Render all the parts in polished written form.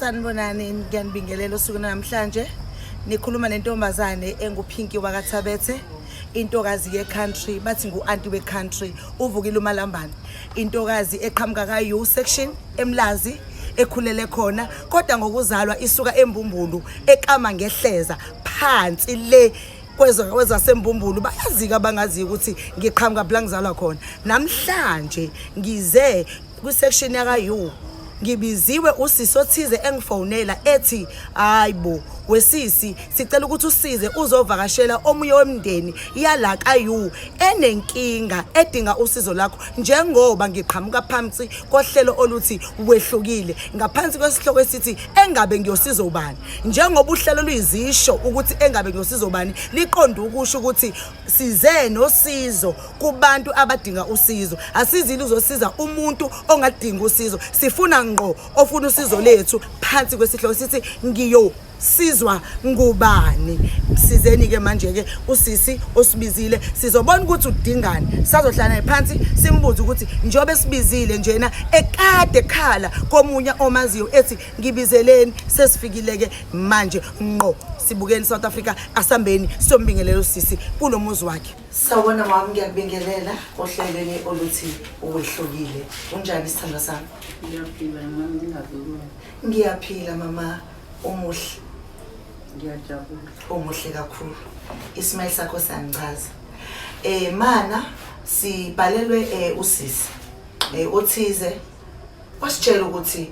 Sanibonani, ngiyanibingelela usuku namhlanje. Nikhuluma nentombazane enguPinky wakaThabethe, intokazi ye-country, bathi ngu-anti we-country, uvukile uMalambane. Intokazi eqhamuka ka-U section eMlazi, ekhulele khona, kodwa ngokuzalwa isuka eMbumbulu, ekama ngehleza phansi le kwezasembumbulu. Bayazika bangazi ukuthi ngiqhamuka bla ngizalwa khona. Namhlanje ngize kwi-section yaka-U, ngibiziwe usisi othize engifonela ethi hayibo wesisi sicela ukuthi usize uzovakashela omunye wemndeni yala kayu enenkinga edinga usizo lakho, njengoba ngiqhamuka phansi kohlelo oluthi wehlukile ngaphansi kwesihloko esithi engabe ngiyosizo ubani. Njengoba uhlelo luyizisho ukuthi engabe ngiyosizo ubani, liqonda ukusho ukuthi size nosizo kubantu abadinga usizo. Asizile uzosiza umuntu ongadinga usizo, sifuna ngqo ofuna usizo lethu phansi kwesihloko sithi sizwa ngubani. Sizeni ke manje ke usisi osibizile sizobona ukuthi udingani, sazohlala phansi simbuze ukuthi njobe sibizile njena ekade khala komunye omaziyo ethi ngibizeleni, sesifikile ke manje ngqo sibukeni South Africa, asambeni sombingelela usisi kulomuzi wakhe. Sawona mama, ngiyakubingelela ohlelweni oluthi uwehlukile. Unjani sithando sami? Ngiyaphila mama, ngingazulwa. Ngiyaphila mama, umuhle. Ngiyajabula. Umuhle kakhulu. Ismail sakho sangichaza. Mana sibhalelwe usisi othize wasitshela ukuthi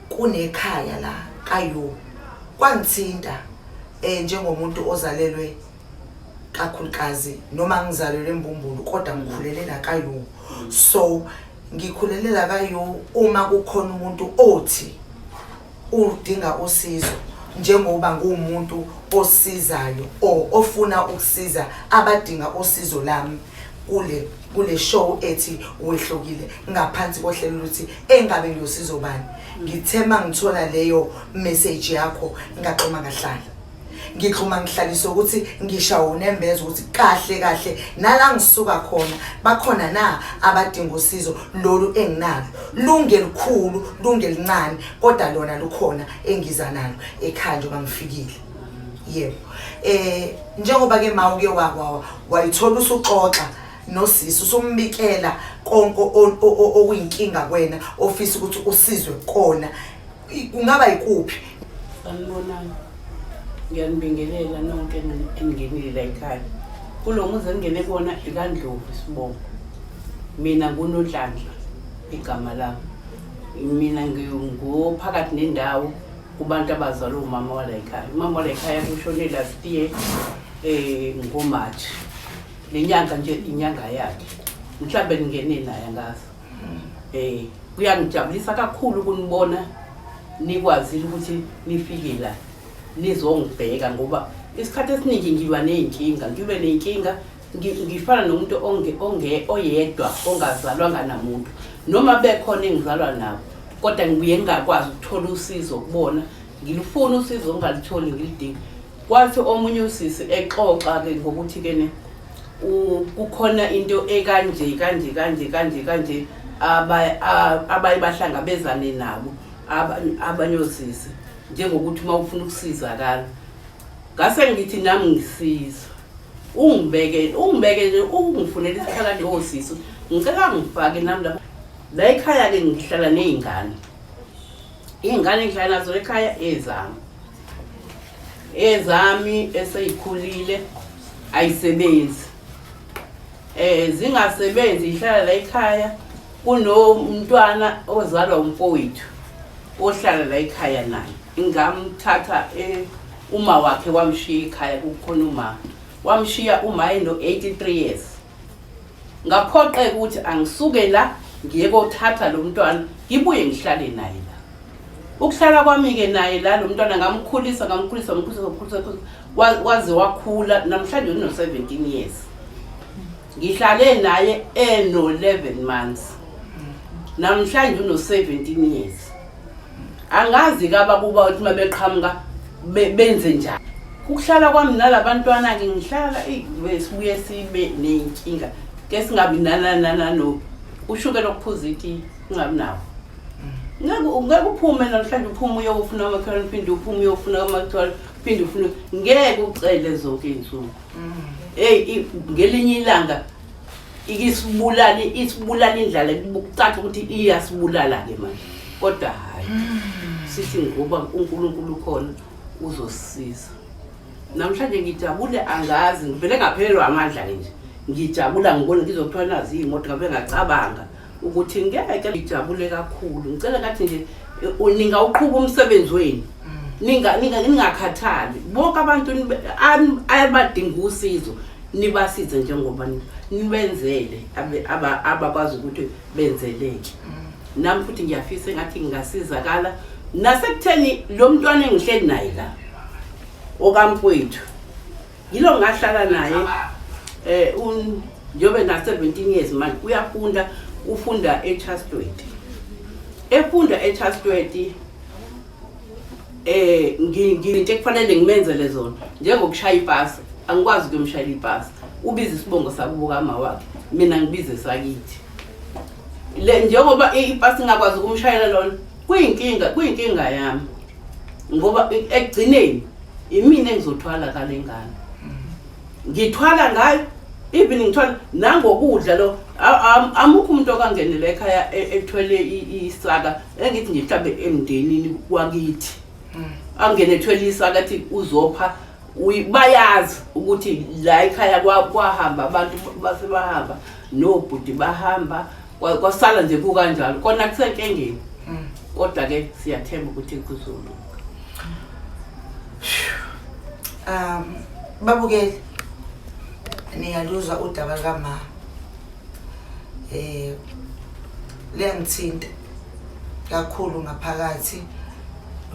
kunekhaya la kayu. Kwangithinta njengomuntu ozalelwe kakhulukazi noma ngizalelwe eMbumbulu kodwa ngikhulele la kayu. So ngikhulele la kayu uma kukhona umuntu othi udinga usizo, njengoba ngumuntu osizayo ofuna ukusiza abadinga usizo lami kule show ethi wehlukile ngaphansi kohlelo luthi engabe ngiyosizo bani. Ngithema ngithola leyo message yakho ngaqoma ngahlala, ngixhuma ngihlalisa ukuthi ngishawo nembeza ukuthi kahle nala ngisuka khona bakhona na abadinga usizo lolu enginalo, lungelikhulu lungelincane kodwa lona lukhona engiza nalo ekhaya njengoba ngifikile. Yebo, njengoba ke ma uke wayithola usuxoxa nosisi usumbikela konke okuyinkinga kwena ofisa ukuthi usizwe kona, kungaba yikuphi? Sanibonani, ngiyanibingelela nonke engingenile la ekhaya. Kulo muzi engene kona ikaNdlovu Sibongo. Mina nguNodlandla igama lami. Mina ngiphakathi nendawo kubantu abazalwa umama wala ekhaya. Umama wala ekhaya kushone last year ngoMarch. Lenyanga nje inyanga yakhe. Mhlambe ngene naye ngazo. Kuyangijabulisa kakhulu ukunibona nikwazi ukuthi nifike la nizongibheka, ngoba isikhathi esiningi ngiba nenkinga, ngibe nenkinga ngifana nomuntu oyedwa ongazalwanga namuntu, noma bekhona engizalwa nabo kodwa ngibuye ngingakwazi ukuthola usizo kubona. Ngilufuna usizo ngalitholi ngilidinga. Kwathi omunye usisi exoxa ke ngokuthi ke kukhona into kanje abayibahlangabezane nabo abanyosisi, njengokuthi uma ufuna ukusizakala. Ngase ngithi nami ngisiza, ungibeke nje ungifunela isikhala osisi, ngicela ngifake nami la ekhaya ke ngihlala nezingane ngihlala nazo ekhaya ezami eseyikhulile ayisebenzi, zingasebenzi, ihlala la ekhaya. Kunomntwana ozalwa umfowethu ohlala la ekhaya naye, ngamthatha uma wakhe wamshiya ekhaya. Kukhona uma wamshiya uma eno 83 years. Ngaphoqeka ukuthi angisuke la ngiye kothatha lo mntwana ngibuye ngihlale naye la. Ukuhlala kwami ke naye la lo mntwana ngamkhulisa waze wakhula, namhlanje uno 17 years. Ngihlale naye eno 11 months, namhlanje uno 17 years. Angazi kaba kuba uthi mabeqhamuka benze njani. Ukuhlala kwami nalabantwana ke ngihlala sibuye sibe nenkinga ke singabi no ushukela okuphuza iti, singabi nawo. ngeke uphume namhlanje uphume uyofuna amakhalori phinde uphume uyofuna amakhalori phinde ufuna ngeke ucele zonke izinsuku hey ngelinye ilanga isibulala indlala kucaca ukuthi iyasibulala ke manje kodwa hayi sithi ngoba uNkulunkulu khona uzosisiza namhlanje ngijabule angazi ngivele ngaphelelwa amandla nje ngijabula ngibona ngizokuthola nazi imoto ngabe ngacabanga ukuthi ngeke ngijabule kakhulu ngicela kathi nje ningawuqhubha umsebenzi wenu ningakhathali bonke abantu abadinga usizo nibasize njengoba nibenzele abakwazi ukuthi benzeleke nami futhi ngiyafisa ngathi ngingasizakala nasekutheni lo mntwana engihleli naye la okamfowethu yilo ngahlala naye njobe na 17 years manje ufunda eCharstwet efunda eCharstwet nginte kufanele ngimenzele zona njengokushaya ibhasi angikwazi ukumshayela ibhasi ubiza isibongo sakubo kama wakhe mina ngibize sakithi le njengoba ibhasi ngakwazi ukumshayela lona kuyinkinga yami ngoba ekugcineni imina engizothwala kale ngane ngithwala ngayo even ngithwala nangokudla lo amukho umuntu okangenele ekhaya ethwele isaka engithi ngihlambe emndenini wakithi angene ethwele isaka athi uzopha bayazi ukuthi la ekhaya kwahamba abantu basebahamba nobhuti bahamba kwasala nje kukanjalo kona kusenkengeni kodwa ke siyathemba ukuthi kuzolunga babukeli niyaluzwa udaba kama lengithinta kakhulu ngaphakathi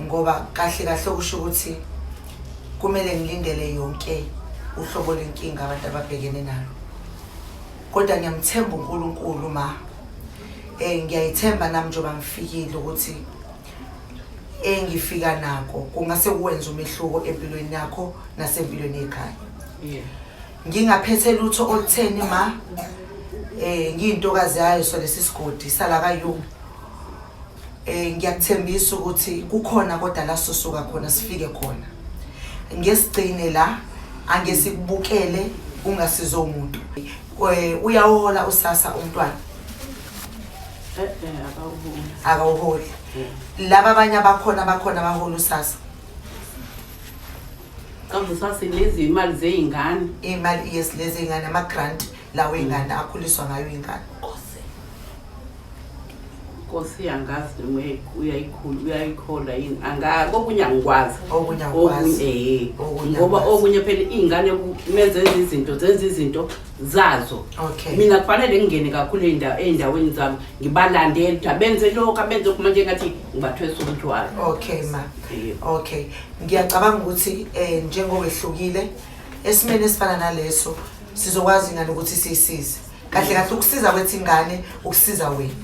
ngoba kahle okusho ukuthi kumele ngilindele yonke uhlobo lenkinga abantu ababhekene nalo kodwa ngiyamthemba uNkulunkulu ngiyayithemba nami njengoba ngifikile ukuthi engifika nako kungase kuwenza umehluko empilweni yakho nasempilweni ekhaya ngingaphethe lutho olutheni ngiyintokazi yayo so lesi sigodi sala kaYungu ngiyakuthembisa ukuthi kukhona kodwa la sosuka khona sifike khona ngesigcine la angesikubukele ungasizo umuntu uyahola usasa umntwana akawuholi laba abanye abakhona bahola usasa kambe usasa lezi imali zeingane imali lezi ingane ama grant lawo ingane akhuliswa ngayo ingane Nkosi yangazi uyayikhola yini kokunye angikwazi ngoba okunye phela ingane zenza izinto zazo mina kufanele ngingene kakhulu eindaweni zabo ngibalandele ukuthi benze lokho abenze manje ngathi ngibathwesa umthwalo okay ngiyacabanga ukuthi njengoba ehlukile esimene esifana naleso sizokwazi ingane ukuthi siyisize kahle ukusiza kwethu ingane ukusiza wena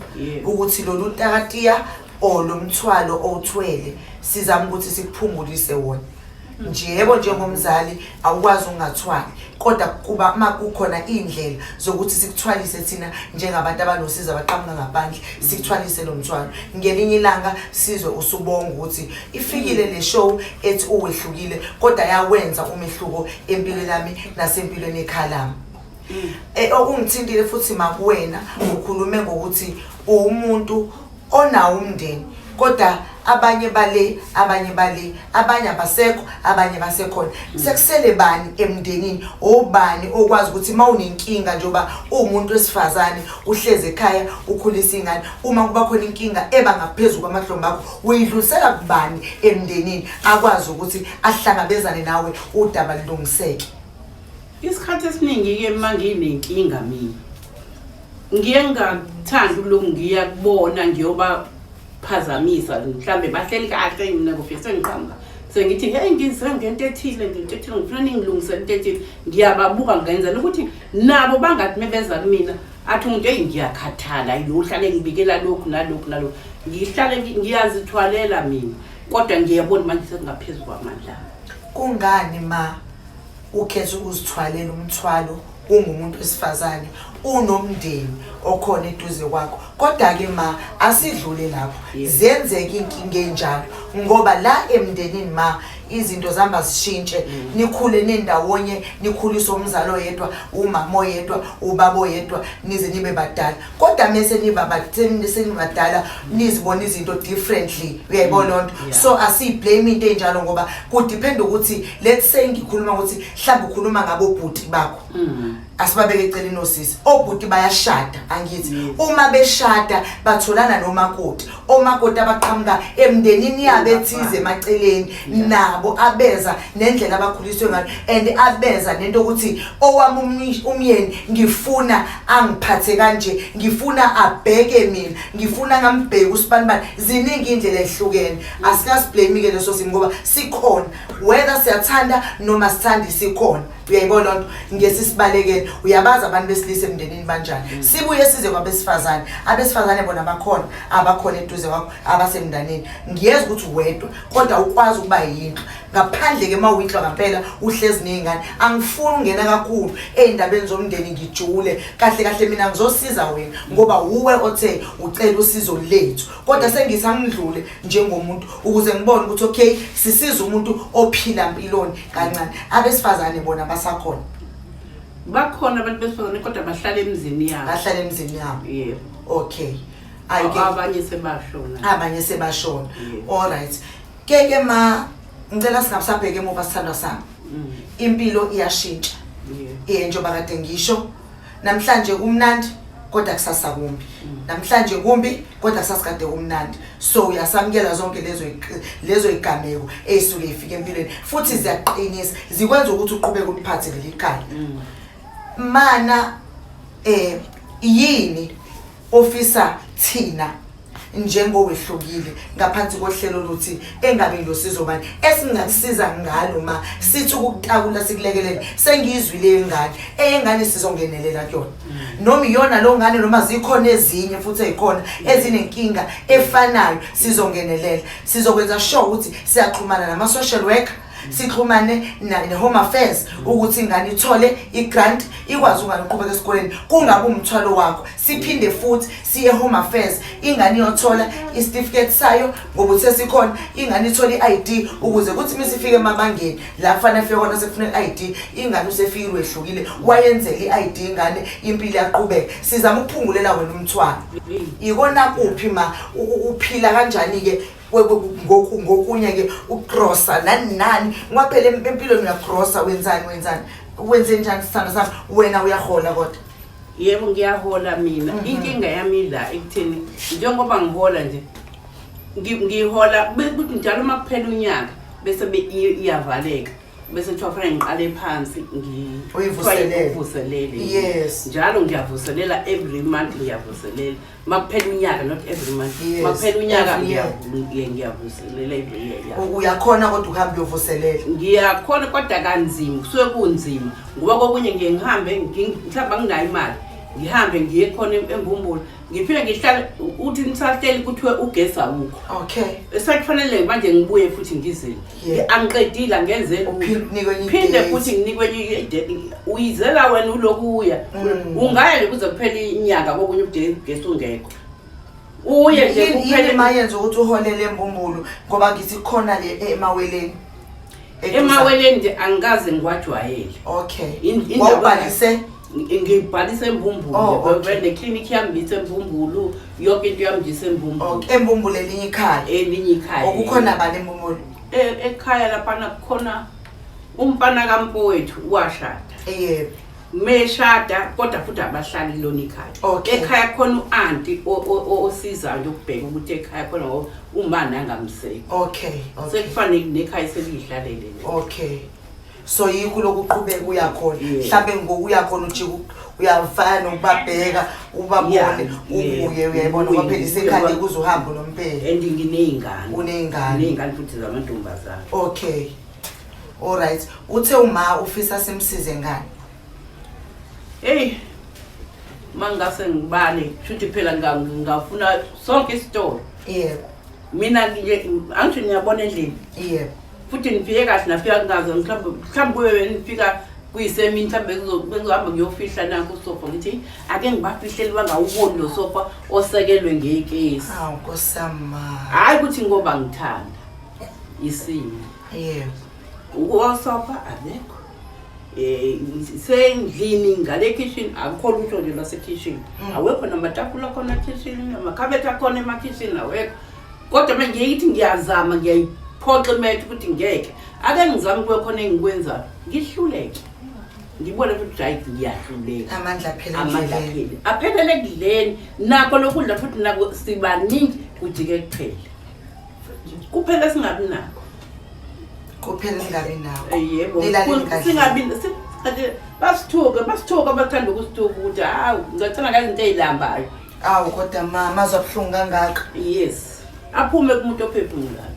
ukuthi lolu takatiya olomthwalo owuthwele sizama ukuthi sikuphungulise wona njebo njengomzali awukwazi ungathwali kodwa kuba makukhona indlela zokuthi sikuthwalise thina njengabantu abanosiza abaqhamuka ngaphandle sikuthwalise lo mthwalo ngelinye ilanga sizwe usubonga ukuthi ifikile le show ethi uwehlukile kodwa yawenza umehluko empilweni yami nasempilweni ekhaya lami okungithintile futhi makuwena ukhulume ngokuthi umuntu onawo umndeni kodwa abanye abasekho abanye basekhona sekusele bani emndenini obani okwazi ukuthi mawunenkinga njoba umuntu wesifazane uhleze ekhaya ukhulisa ingane uma kuba khona inkinga eba ngaphezulu kwamahlombe akho uyidlulisela kubani emndenini akwazi ukuthi ahlangabezane nawe udaba lidungiseke isikhathi esiningi ke manginenkinga mina ngiye ngathanda lokhu ngiya kubona ngiyoba phazamisa mhlambe bahleli kahle mina ngofisa ngiqhamuka sengithi hey ngizengento ethile ngifuna ningilungise into ethile ngiyababuka ngenza ukuthi nabo bangathi mebeza kumina athi umuntu ngiyakhathala yilohlale ngibikela lokhu nalokhu ngihlale ngiyazithwalela mina kodwa ngiyabona manje sekungaphezulu kwamandla kungani ukhetha ukuzithwalela umthwalo ungumuntu wesifazane unomndeni okhona eduze kwakho kodwa ke ma asidlule lapho zenzeke inkinga enjalo ngoba la emndenini ma izinto zihamba zishintshe nikhule nendawonye nikhulisa umzalo oyedwa umama oyedwa ubaba oyedwa nize nibe badala kodwa mase senibadala nizibona izinto differently uyayibona lonto so asiblame into enjalo ngoba ku depend ukuthi let's say ngikhuluma ukuthi mhlawumbe ukhuluma ngabo bhuti bakho asibabeke eceleni osisi obhuti bayashada angithi uma beshada batholana nomakoti omakoti abaqhamuka emndenini yabo ethize emaceleni nabo abeza nendlela abakhuliswe ngayo and abeza nento ukuthi owami umyeni ngifuna angiphathe kanje ngifuna abheke mina ngifuna ngambheke uSpanman ziningi indlela ezihlukene asikasiblame ke leso simo ngoba sikhona whether siyathanda noma sithandi sikhona uyayibona lonto ngesisibalekele uyabaza abantu besilisa emndenini banjani sibuye size kwabesifazane abesifazane bona abakhona eduze kwakho abasemndaneni ngiyeza ukuthi wedwa kodwa ukwazi ukuba yinto ngaphandle ke mawuyinhlwa ngempela uhlezi nezingane angifuni ungena kakhulu endabeni zomndeni ngijule kahle mina ngizosiza wena ngoba uwe othe ucela usizo lethu kodwa sengisangidlule njengomuntu ukuze ngibone ukuthi okay sisiza umuntu ophila impiloni kancane abesifazane bona basakhona bakhona abantu besifazane kodwa bahlala emzini yabo yebo okay abanye sebashona all right keke ma ngicela singabusabheke emuva sithandwa sami impilo iyashintsha njengoba kade ngisho namhlanje kumnandi kodwa kusasa kumbi namhlanje kumbi kodwa kusasikade kumnandi so uyasamkela zonke lezo igameko ezisuke ifike empilweni futhi ziyaqinisa zikwenza ukuthi uqhubeke uliphathe lelikhaya mana yini ofisa thina njengowehlukile ngaphansi kohlelo luthi engabe ngiyosizo bani esingakusiza ngalo ma sithi ukuqakula sikulekelele sengizwile ingane engane sizongenelela kuyona noma iyona lo ngane noma zikhona ezinye futhi ezikhona ezinenkinga efanayo sizongenelela sizokwenza sure ukuthi siyaxhumana nama social worker sixhumane ne-home affairs ukuthi ingane ithole i-grant ikwazi ungane uqhubeka esikoleni kungabe umthwalo wakho siphinde futhi siye home affairs ingane iyothola isitifiketi sayo ngoba sesikhona ingane ithole i-ID ukuze kuthi misifike emabangeni la fana fike khona sekufuneka i-ID ingane usefike wehlukile wayenzele i-ID ingane impilo yaqhubeka sizama ukuphungulela wena umthwalo ikona kuphi ma uphila kanjani ke ngokunye ke ucrossa nani ngaphela empilweni uyacrossa wenzani wenze njani sithanda sami wena uyahola kodwa yebo ngiyahola mina inkinga yami la ekutheni njengoba ngihola nje ngihola ukuthi njalo uma kuphela unyaka bese iyavaleka bese kuthiwa fanele ngiqale phansi uyivuselele yes njalo ngiyavuselela every month ngiyavuselela makuphela unyaka not every month makuphela unyaka ngiyavuselela every year uyakhona kodwa uhambe uyovuselela ngiyakhona kodwa kanzima kusuke kunzima ngoba kokunye ngihambe mhlawumbe nginayo imali ngihambe ngiye khona embumbulu ngiphinde ngihlale uthi nisahleli kuthiwe ugesi awukho okay esekufanele manje ngibuye futhi ngizele angiqedile ngenzele phinde futhi nginikwenye uyizela wena ulokuya ungaya nje kuze kuphela inyanga kokunye ugesi ungekho uye nje kuphela imayenza ukuthi uholele embumbulu ngoba ngithi khona le emaweleni nje angikaze ngiwajwayele okay wawubhalise ngibhalise embumbulu ne clinic yami isembumbulu yonke into yami isembumbulu embumbulu elinye ikhaya okukhona bani embumbulu ekhaya lapha kukhona umfana kampowethu washada yebo meshada kodwa futhi abahlali lona ikhaya ekhaya khona uanti osiza nje ukubheka ukuthi ekhaya khona umama angamseki okay sekufanele nekhaya selihlalele okay so yikho lokuqhubeka uyakhona mhlambe ngokuyakhona ujika uyafana nokubabheka ubabone ubuye uyayibona ngoba phela isekhaya kuzohamba nompela uneyingane futhi zamantombazana okay all right uthe uma ufisa simsize ngani mangase ngibale futhi phela ngafuna sonke isitoro yebo mina nje angisho ngiyabona endlini yebo futhi nifike kahle nafika ngazo mhlawumbe kuwe nifika kuyisemini mhlawumbe kuzohamba kuyofihla nanku sofa ngithi ake ngibafihleli bangawuboni lo sofa osekelwe ngekesi Hawu nkosama. hayi ukuthi ngoba ngithanda isimo Yebo. ukusofa abekho sendlini ngale kitchen akukho lutho nje lase kitchen awekho namatafula khona kitchen amakhabethe akhona ema kitchen awekho kodwa manje ngiyithi ngiyazama ngiyayiphoxa imethe ukuthi ngeke ake ngizame kukhona engikwenza ngihluleke ngibone ukuthi hayi ngiyahluleka Amandla phela amandla endleleni. phela aphelele kudleni nakho lokudla futhi nako sibaningi kujike kuphela kuphela singabi nakho Kuphela ningabi nawo. yebo Nilaleni kahle. singabi basithuka bathanda ukusithuka ukuthi hawu ngicela kazinto ezilambayo Awu kodwa mama azobhlungu kangaka. yes aphume kumuntu ophefumulayo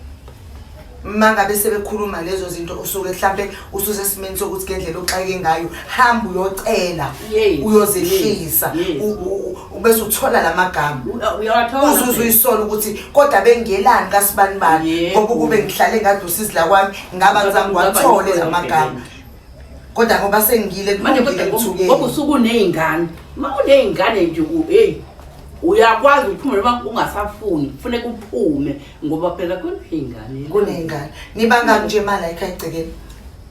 Mangabe sebekhuluma lezo zinto usuke mhlambe ususesimeni sokuthi ngendlela oxake ngayo hamba uyocela Yes, uyozehlisa yes. ubese uthola lamagama uyawathola uzuzwe isola ukuthi kodwa bengelani kasibani bani Yebo. ngoba kube ngihlale ngade usizila kwami ngaba ngizange ngiwathole lamagama kodwa ngoba sengile manje kulungile kodwa ngithukile ngoba usuku uneyingane uneyingane nje uyakwazi uphume noma ungasafuni kufuneka uphume ngoba phela kuneyingane kunengane nibanga nje mala ekhaya egcekeni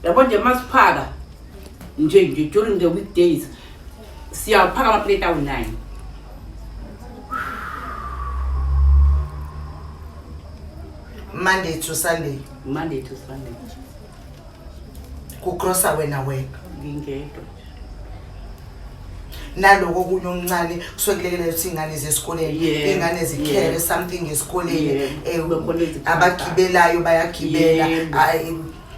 yabo nje masiphaka nje during the weekdays siyaphaka ama plate awu9 Monday to Sunday Monday to Sunday kucrossa wena wena ngingedwa naloko kunoncane kusekulekela ukuthi ingane zesikoleni Yeah, ingane zikhere yeah. something esikoleni Yeah, bekhona ezikhala. abagibelayo bayagibela Yeah.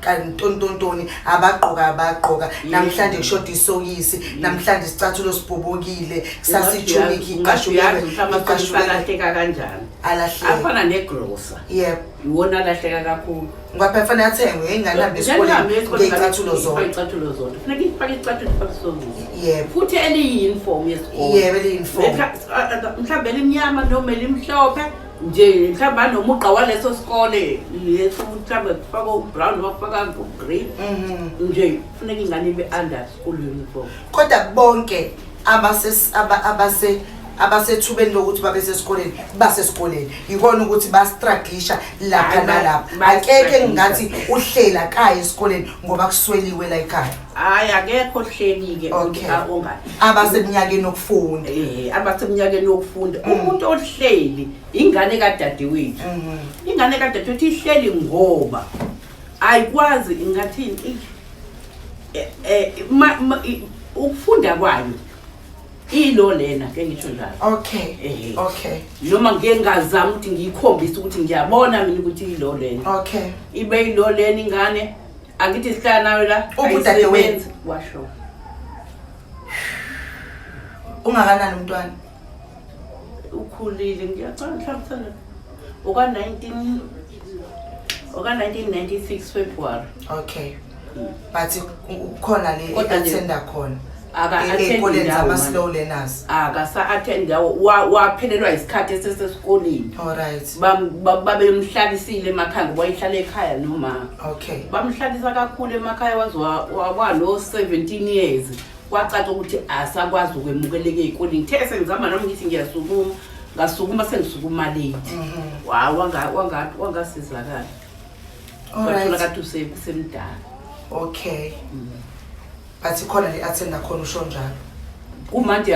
kantontontoni abagqoka Yeah. namhlanje kushoda isokisi namhlanje isicathulo sibhobokile sasijuniki iqashubeke mhlawumbe kanjani alahleka afana negrocer yebo iwona lahleka kakhulu ngapha fanele athengwe ingane hambe esikoleni ngecathulo zonke icathulo zonke funeka ifake icathulo isokisi yebo futhi eliyi-uniform yesikole yebo eliyinform mhlawumbe elimnyama noma elimhlophe nje mhlawumbe anomugqa waleso sikole leso mhlawumbe kufaka u-brown noma kufaka u-green nje funeka ingane ibe under school uniform kodwa bonke abasethubeni lokuthi babe sesikoleni basesikoleni ikona ukuthi bastruglisha lapha Hayi, nalapha akeke ngathi uhlela kaya esikoleni ngoba kusweliwe la ekhaya hayi akekho hleli-ke Okay. ongani abaseminyakeni okufunda abaseminyakeni yokufunda umuntu ohleli ingane kadadewethu ingane kadadewethu ihleli ngoba ayikwazi ingathini ukufunda kwayo ilo lena ke ngisho njalo okay noma ngeke ngazama ukuthi ngiyikhombise ukuthi ngiyabona mina ukuthi ilo lena okay ibe ilo lena ingane angithi sihlala nayo la Ubudadewethu. washo ungakanani umntwana ukhulile ngiyacala mhlawumbe oka-1996 February okay but ukhona le Kodwa nje- attenda khona Aka-attend ey'koleni ndawo zama-slow manje. learners akasa-attend yawo waphelelwa isikhathi esesesikoleni alright babemhlalisile emakhaya ngoba wayehlala ekhaya noma okay bamhlalisa kakhulu emakhaya waze wano-17 years kwacaca ukuthi asakwazi ukwemukeleka ey'koleni the sengizama nami ngithi ngiyasukuma ngasukuma sengisukuma late wangasizakala wathola alright kade usemdala okay but ikhona le attenda khona usho njalo kumanje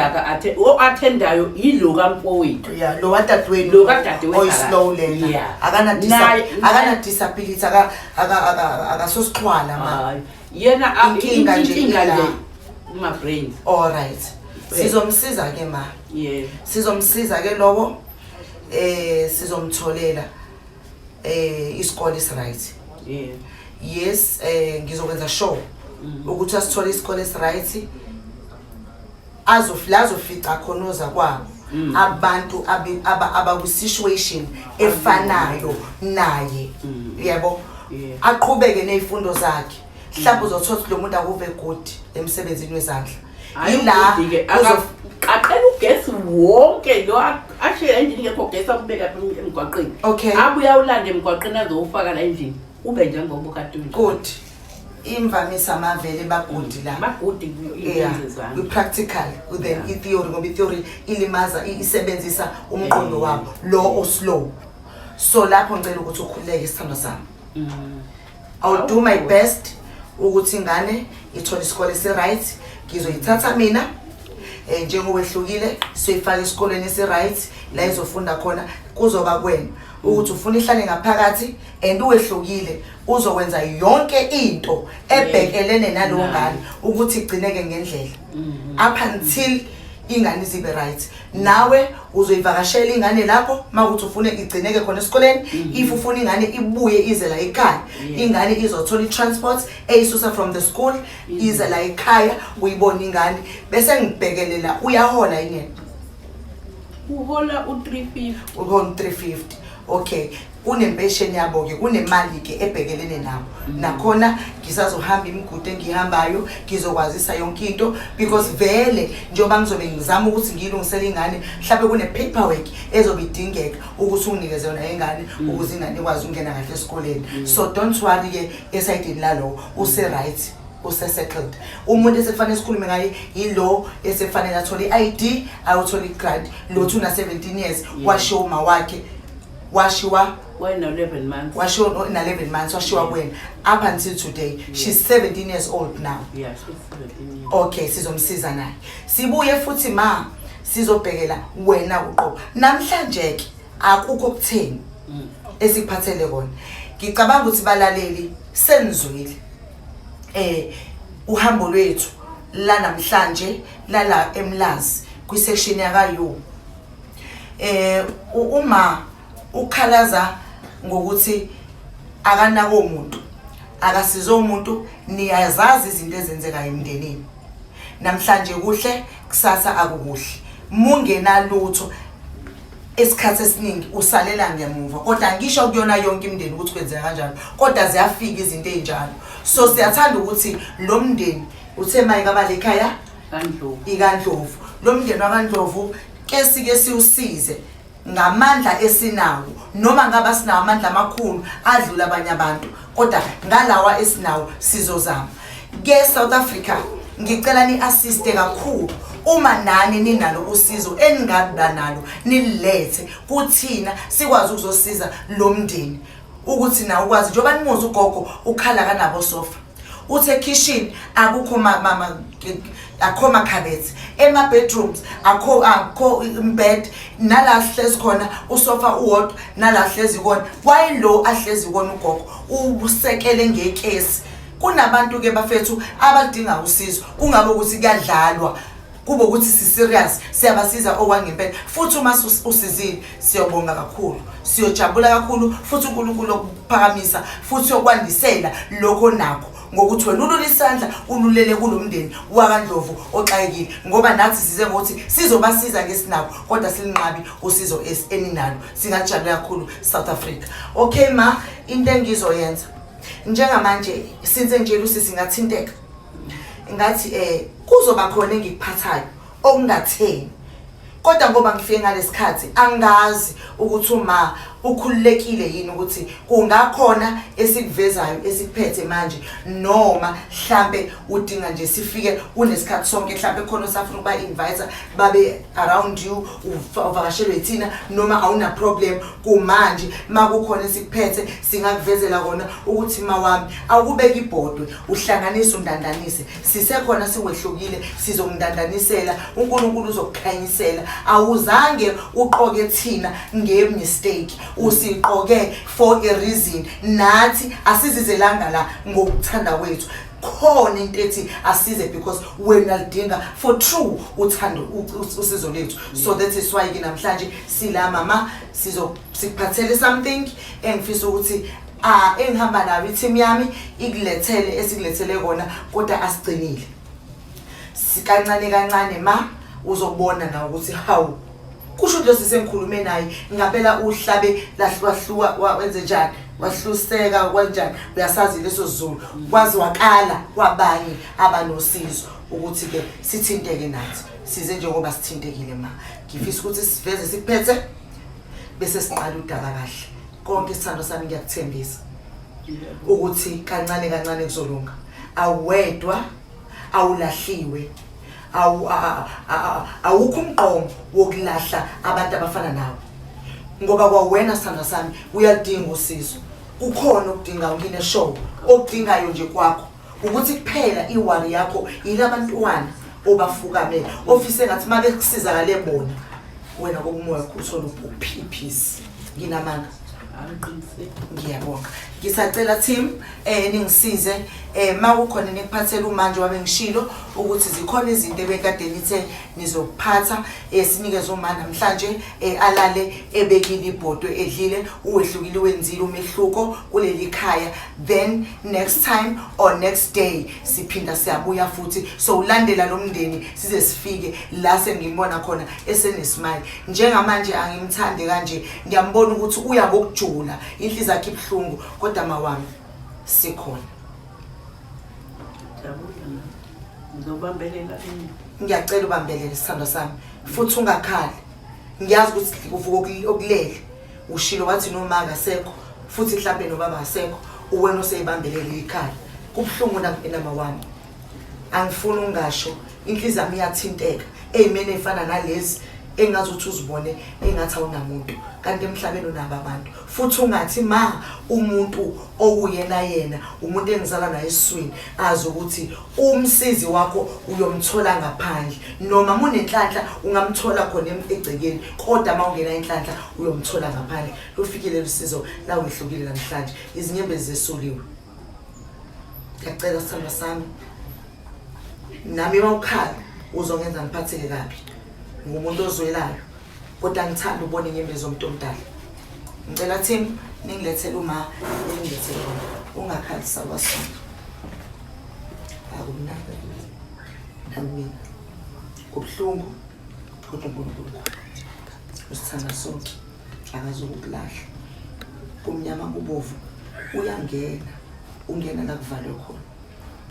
o-athendayo yilo kamfowethu yeah lo wadadewenu Lo kadadewethu oyi-slow learner Yeah. akana disability akasosixhwala ma hayi yena Inkinga nje inkinga ila. nje ma-brains alright sizomsiza ke ma yeah sizomsiza ke lowo sizomtholela isikole is-right yeah yes ngizokwenza sure ukuthi asithole isikole is-right azofica khonoza kwabo abantu abakwi-situation efanayo naye yabo Yeah. aqhubeke nezifundo zakhe mhlawumbe uzothola ukuthi lo muntu akuve good emsebenzini wezandla yila aqela ugesi wonke lo ashiye endlini ngekho ugesi akubeka emgwaqeni Okay. abuye awulande emgwaqeni azowufaka la endlini ube njengoba ukade good imvamisa amavele bagudi la bagudi yeah practical then i-theory ngoba i-theory ilimaza isebenzisa umqondo wabo lo oslow so lapho ngicela ukuthi ukhuleke isithando sami I'll do my best ukuthi ingane ithola isikole esi-right ngizoyithatha mina njengoba ehlukile soyifaka esikoleni esi-right la izofunda khona kuzoba kwena ukuthi ufuna ihlale ngaphakathi and uwehlukile uzokwenza yonke into ebhekelene nalowo ngane ukuthi igcineke ngendlela up until ingane zibe right nawe uzoyivakashela ingane lapho makuthi ufune igcineke khona esikoleni if ufuna ingane ibuye ize la ekhaya ingane izothola i-transport eyisusa from the school ize la ekhaya uyibona ingane bese ngibhekelela uyahola yini uhola u350 uhola u350 okay kunempesheni yabo ke kunemali ke ebhekelene nabo nakhona ngisazohamba imigudu engihambayo ngizokwazisa yonke into because vele njengoba ngizobe ngizama ukuthi ngilungisele ingane mhlawumbe kune paperwork ezobe idingeka ukuthi unginikeze yona ingane ukuze ingane ikwazi ukungena kahle esikoleni so don't worry ke esayidini lalo use right usesettled umuntu esekufanele sikhulume ngaye yilo esefanele athole i-ID ayothola i-grant lo tuna 17 years washiwa uma wakhe washiwa when 11 months washiwa na 11 months washiwa when up until today she's 17 years old now yeah she's 17 years okay sizomsiza naye sibuye futhi ma sizobhekela wena uqobo namhlanje ke akukho kutheni esiphathele kona ngicabanga ukuthi balaleli senizwile uhambo lwethu la namhlanje la eMlazi kwi section yaka U uma ukhalaza ngokuthi akanako umuntu akasizo umuntu niyazazi izinto ezenzeka emndenini namhlanje kuhle kusasa akukuhle mungena lutho esikhathi esiningi usalela ngemuva kodwa ngisho kuyona yonke imndeni ukuthi kwenzeka kanjalo kodwa ziyafika izinto ezinjalo so siyathanda ukuthi lo mndeni uthe mayike abale ekhaya iKaNdlovu lo mndeni waKaNdlovu ke sike siusize ngamandla esinawo noma ngaba sinawo amandla amakhulu adlula abanye abantu kodwa ngalawa esinawo sizozama ke South Africa ngicela ni assist kakhulu uma nani ninalo usizo eningaba nalo nilethe kuthina sikwazi ukuzosiza lo mndeni ukuthi na ukwazi njoba nimuzi ugogo ukhala kanabo sofa uthe kitchen akukho mama akho makhabethi ema bedrooms akho bed nala hlezi khona usofa uwodwa nala hlezi khona why lo ahlezi khona ugogo ubusekele ngekesi kunabantu ke bafethu abadinga usizo kungabe ukuthi kuyadlalwa kube ukuthi si serious siyabasiza okwangempela futhi uma usizile siyobonga kakhulu siyojabula kakhulu futhi uNkulunkulu okuphakamisa futhi okwandisela lokho nakho ngokuthi wena ulula isandla ululele kulomndeni waKaNdlovu oxayekile ngoba nathi size ngokuthi sizobasiza ngesinabo kodwa silinqabi usizo eninalo singajabula kakhulu South Africa okay ma into engizoyenza njengamanje since nje usisi ngathinteka ngathi kuzoba khona engikuphathayo okungatheni kodwa ngoba ngifike ngalesikhathi angazi ukuthi uma ukhululekile yini ukuthi kungakhona esikuvezayo esikuphethe manje noma mhlambe udinga nje sifike unesikhathi sonke mhlambe khona usafuna ukuba invite babe around you uvakashelwe thina noma awuna problem kumanje makukhona esikuphethe singakuvezela kona ukuthi mawami awukubeka ibhodwe uhlanganise undandanise sisekhona siwehlukile sizondandanisela uNkulunkulu uzokukhanyisela awuzange uqoke thina ngemistake usiqoke for a reason nathi asizizelanga la ngokuthanda kwethu khona into ethi asize because wena lidinga for true uthando usizo lethu so that is why ke namhlanje sila mama sikuphathele something engifisa ukuthi engihamba nayo team yami ikulethele esikulethele kona kodwa asigcinile sikancane kancane ma uzobona na ukuthi how kusho nje sisengikhulume naye ngapela uhlabe lahlwa wenze njani wahluseka kanjani uyasazi leso sizulu kwazi wakala kwabanye abanosizo ukuthi ke sithinteke nathi size njengoba sithintekile ma ngifisa ukuthi siveze sikuphethe bese siqala udaba kahle konke isithando sami ngiyakuthembisa ukuthi kancane kancane kuzolunga. Awedwa, awulahliwe. Awukho umqomo wokulahla abantu abafana nawe. Ngoba kwawena sithanda sami uyalidinga usizo. Kukhona okudinga ukine show, okudingayo nje kwakho ukuthi kuphela iwari yakho yilabantwana obafukame ofise ngathi mabe kusizakale bona wena kokumoya kuthola uphiphisi. Nginamanga. Ngiyabonga. Ngisacela team ningisize makukhona nekuphathela umanje wabe ngishilo ukuthi zikhona izinto ebekade nithe nizokuphatha sinikeze uma namhlanje alale ebekile ibhodwe edlile uwehlukile wenzile umehluko kuleli khaya. Then next time or next day siphinda siyabuya futhi so ulandela lo mndeni size sifike la sengibona khona esenesmile. Njengamanje angimthande kanje ngiyambona ukuthi uya ngokujula inhliziyo yakhe ibhlungu kodwa mawami sikhona. Ngizobambelela ngiyacela ubambelele sithando sami futhi ungakhali. Ngiyazi ukuthi uvuka okulele ushilo wathi noma akasekho futhi mhlambe nobaba asekho uwena oseyibambelele ikhaya kubhlungu nama wami. Angifuni ungasho inhliziyo yami iyathinteka ezimene ezifana nalezi engazi ukuthi uzibone engathi awunamuntu kanti emhlabeni unaba abantu futhi ungathi ma umuntu okuyena yena umuntu engizala naye eswini azi ukuthi umsizi wakho uyomthola ngaphandle noma munenhlanhla ungamthola khona egcekeni kodwa mawungena inhlanhla uyomthola ngaphandle. Lufikile usizo la wehlukile namhlanje izinyembezi zesuliwe. Ngiyacela sithando sami nami mawukhala uzongenza ngiphatheke kabi. Ngumuntu ozwelayo kodwa ngithanda ubone inyembezi zomuntu omdala. Ngicela team ningilethele uma ningilethele ungakhali sabasona. Akunaka nami kubhlungu kodwa uNkulunkulu usithanda sonke akazokulahla. Kumnyama kubovu ungena la kuvalwe khona.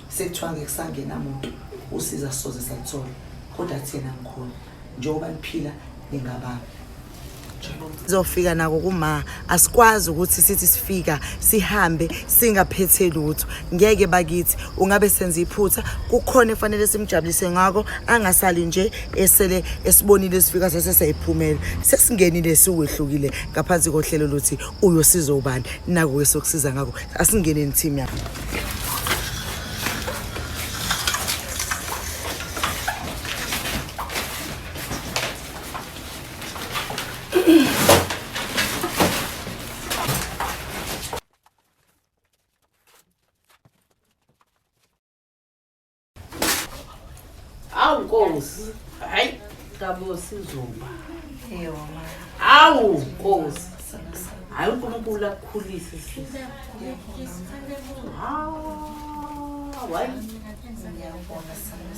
Sekuthiwa ngekusangena umuntu usiza soze salithola kodwa thina ngikhona njengoba niphila ningababa. Zofika nako kuma asikwazi ukuthi sithi sifika sihambe singaphethe lutho. Ngeke bakithi ungabe senza iphutha kukhona efanele simjabulise ngako angasali nje esele esibonile sifika seseyiphumela sesingenile siwehlukile ngaphansi kohlelo luthi uyosiza ubani nako wesokusiza ngako asingeneni team yakho. Awu Nkosi, hayi ngabo sizoba. Yebo ma. Awu Nkosi. Hayi uNkulunkulu akukhulise sisi. Hayi.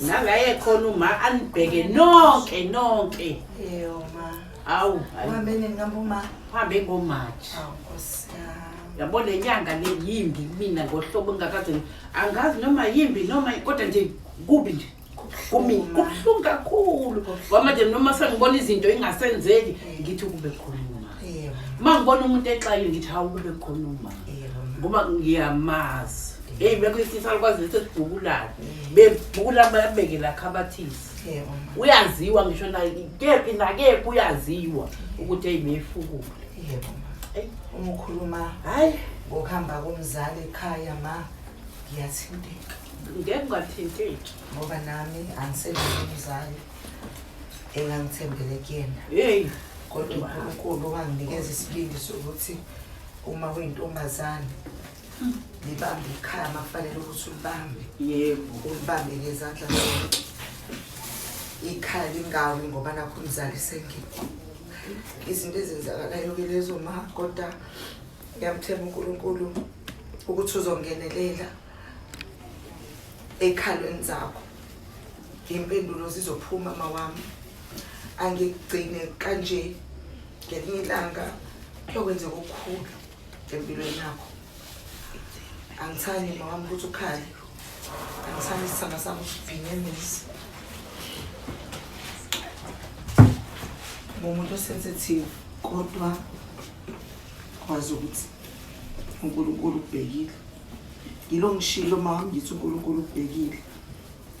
Nalaye khona uma anibheke nonke. Yebo ma. Awu, uhambe ningamba uma uhambe ngoMarch. Awu Nkosi. Yabona lenyanga le yimbi mina ngohlobo engakaze angazi noma yimbi noma kodwa nje kubi nje. Kumi kubuhlungu kakhulu. Manje noma sengibona izinto engasenzeki ngithi kube khuluma. Yebo. Mangibona umuntu exayile ngithi hawu kube khuluma. Yebo. Ngoba ngiyamazi. Hey bekho isisa likwazi lesibhukulana. Bebhukula bayabeke la khabathisi. Yebo. Uyaziwa ngisho na kephi nakephi uyaziwa ukuthi eyimefukule. Yebo. Hey umukhuluma hayi ngokuhamba komzali ekhaya ma ngiyathinteka. Ngeke ngathinteki Ngoba nami angisebenzi umzali engangithembele kuyena. hey Kodwa uNkulunkulu wanginikeza isibindi sokuthi uma uyintombazane libambe ikhaya makufanele ukuthi ulibambe. yebo Ulibambe ngezandla zonke. Ikhaya lingawi ngoba nakho umzali sengekho. Izinto ezenzakalayo ke lezo ma kodwa ngiyamthemba uNkulunkulu ukuthi uzongenelela ekhalweni zakho. Impendulo zizophuma mawami. Angigcine kanje ngelinye ilanga kuyokwenza okukhulu empilweni yakho. Angithani mawami ukuthi ukhale. Angithani isithanda sami usibhinyemisi. Umuntu sensitive kodwa kwazi ukuthi uNkulunkulu ubhekile ngilo ngishilo mama ngithi uNkulunkulu ubhekile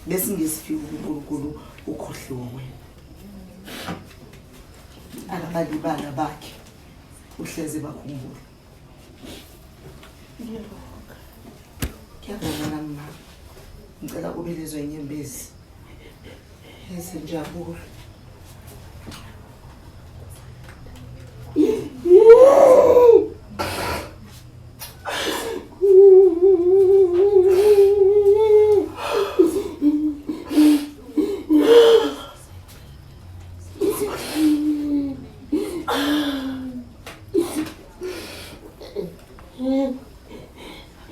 bese ngesifika uNkulunkulu ukhohliwe wena abalibala bakhe uhleze bakhumbula ngiyabonga mama ngicela kubelezwe inyembezi ezinjabulo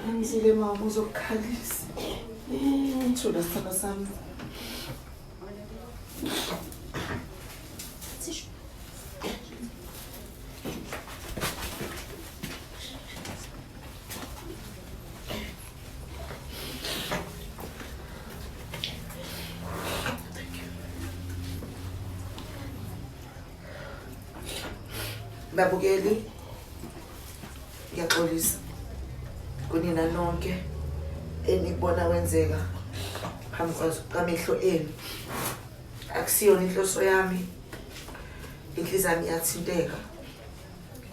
Angisile mama uzokukhalisa. Thola sithando sami. Babukeli ngiyaxolisa kunina nonke enibona wenzeka phambi kwamehlo enu akusiyona inhloso yami inhliziyo yami yathinteka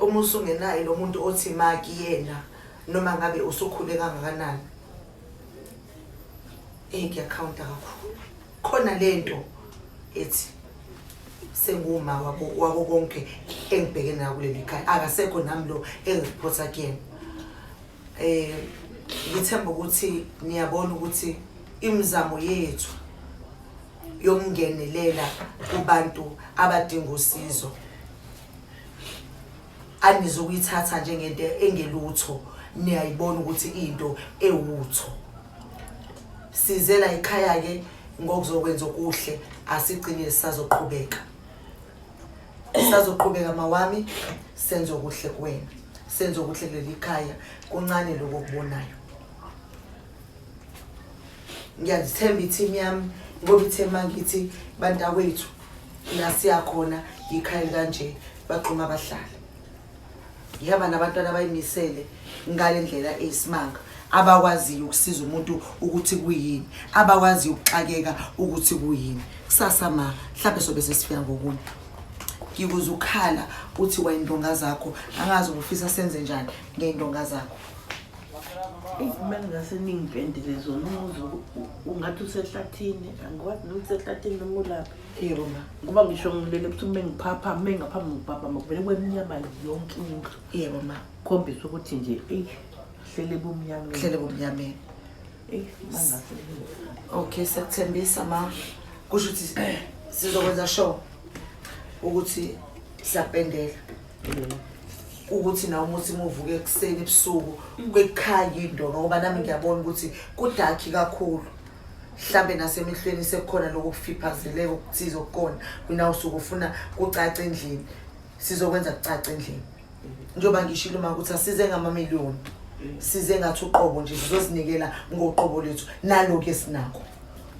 uma usungenayo lo muntu othi maki yena noma ngabe usukhule kangakanani ngiyakhawunta kakhulu khona lento ethi senguma wabo konke engibhekene nayo kuleli khaya akasekho nami lo engireporta kuyena ngithemba ukuthi niyabona ukuthi imizamo yethu yokungenelela kubantu abadinga usizo anizokuyithatha njengento engelutho niyayibona ukuthi into ewutho sizela ekhaya ke ngokuzokwenza okuhle asigcinile sisazoqhubeka mawami senze okuhle kuwena senze okuhle kuleli khaya kuncane lokubonayo ngiyazithemba iteam yami ngoba ithema ngithi bantakwethu la siyakhona ikhaya kanje baqhuma abahlali ngiyaba nabantwana abayimisele ngale ndlela eyisimanga abakwaziyo ukusiza umuntu ukuthi kuyini abakwaziyo ukuxakeka ukuthi kuyini kusasa mhlawumbe sobe sesifika ngokunye ngikuza ukhala uthi wayindonga zakho angazi ufisa senze njani ngeindonga zakho Mina ngaseningipendile zona ungathi usehlathini angikwazi ukuthi usehlathini noma ulapha yebo ma ngoba ngisho ngilele ukuthi mengiphapha mengaphambi ngibaba makuvele kweminyama yonke indlu yebo ma khombisa ukuthi nje hlele bomnyameni mangase okay sekuthembisa ma kusho ukuthi sizokwenza show ukuthi siyapendela ukuthi nawo umuthi uvuke ekseni ebusuku kwekhaya indonga ngoba nami ngiyabona ukuthi kudakhi kakhulu mhlambe nasemehlweni sekukhona lokufiphazeleka ukuthiza okukona kunawo usuku ufuna kucaca endlini sizokwenza kucaca endlini njoba ngishilo uma ukuthi asize ngama-million size ngathi uqobo nje sizozinikela ngoqobo lethu naloku esinakho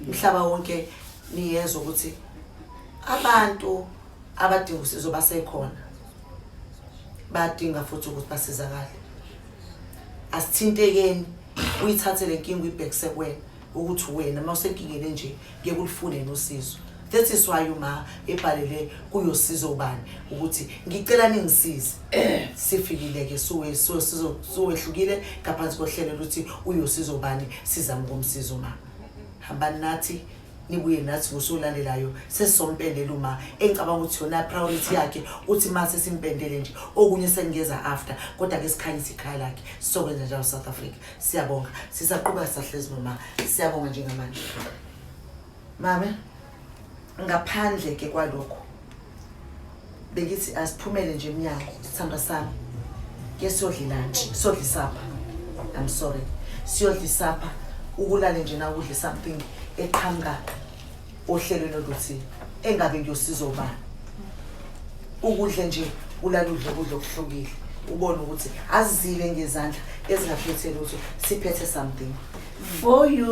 umhlaba wonke niyezwa ukuthi abantu abadinga usizo basekhona badinga futhi ukuthi basizakale asithintekeni uyithathe lenkinga uyibhekise kuwena ukuthi wena mawusenkingeni nje ngeke ulifune nosizo that is why uma ebhalele kuyosizo ubani ukuthi ngicela ningisize sifikile ke sizohlukile ngaphansi kohlelo ukuthi uyosizo ubani sizama ukumsiza uma hamba nathi nibuye nathi ngosulandelayo sesizompendelela uma engicabanga ukuthi yona priority yakhe uthi mase simpendele nje okunye sengeza after kodwa ke sikhanyisa ikhaya lakhe sizokwenza njalo South Africa siyabonga sisaqhubeka sahlezi mama siyabonga njengamanje mama ngaphandle ke kwalokho bengithi asiphumele nje eminyango sithanda sami ke siyodla lunch siyodla isapha I'm sorry siyodla isapha ukulale nje na udle something eqhamuka ohlelweni oluthi engabe ngiyosiza ubani ukudle nje ulala udle kudla okuhlukile ubone ukuthi azile ngezandla ezingaphethele ukuthi siphethe something for you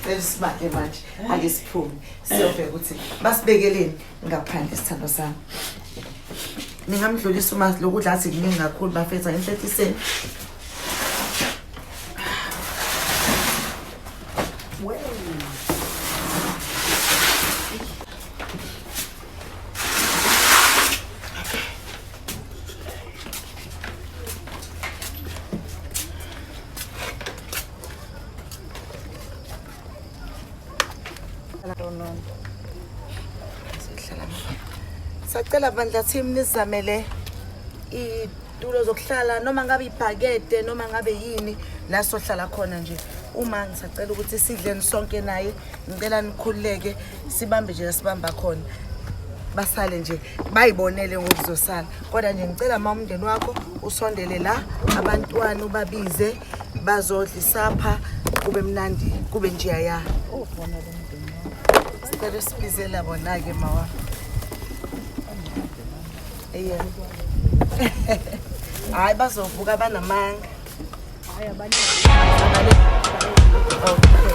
lesimake manje ake siphume siyobheka ukuthi basibekeleni ngaphandle isithando sami ningamdlulisa uma lokudla athi kuningi kakhulu bafetha ngenhlethiseni. Sacela bandla team nizamele itulo zokuhlala noma ngabe ibhakede noma ngabe yini la sohlala khona nje. Uma ngisacela ukuthi sidleni sonke naye, ngicela nikhululeke sibambe nje sibamba khona. Basale nje bayibonele ngokuzosala. Kodwa nje ngicela mama umndeni wakho usondele la, abantwana ubabize bazodla isapha kube mnandi kube njiya ya. Ubona lo mndeni wakho. Sicela sibizela bona ke mawa. Yeah. Hayi bazovuka banamanga. Hayi abanye. Okay.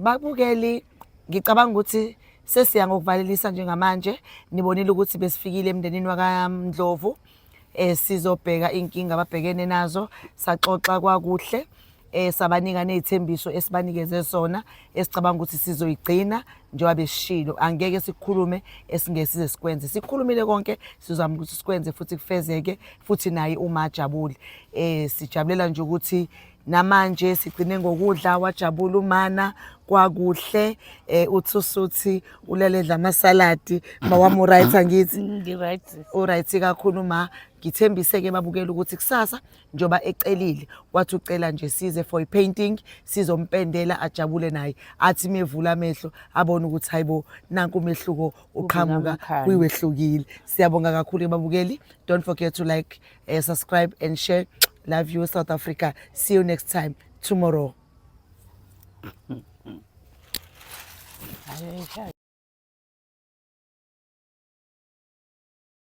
Babukeli ngicabanga ukuthi sesiya ngokuvalelisa njengamanje. Nibonile ukuthi besifikile emndenini wakaMdlovu sizobheka inkinga ababhekene nazo, saxoxa kwakuhle, sabanika nezithembiso esibanikeze sona esicabanga ukuthi sizoyigcina njengoba besishilo. Angeke sikhulume esingesize sikwenze. Sikhulumile konke sizama ukuthi sikwenze futhi kufezeke futhi naye uma ajabule. Sijabulela nje ukuthi namanje sigcine ngokudla wajabula umana kwakuhle. Uthusuthi uleledla amasaladi mawami right angithi Ngi-right. Alright kakhulu ma. Ngithembise ke babukela ukuthi kusasa njoba ecelile wathi ucela nje size for ipainting sizompendela ajabule naye athi mevula amehlo abone ukuthi hayibo nanku umehluko uqhamuka kuyiwehlukile. Siyabonga kakhulu babukeli. Don't forget to like, subscribe and share. Love you South Africa. See you next time tomorrow.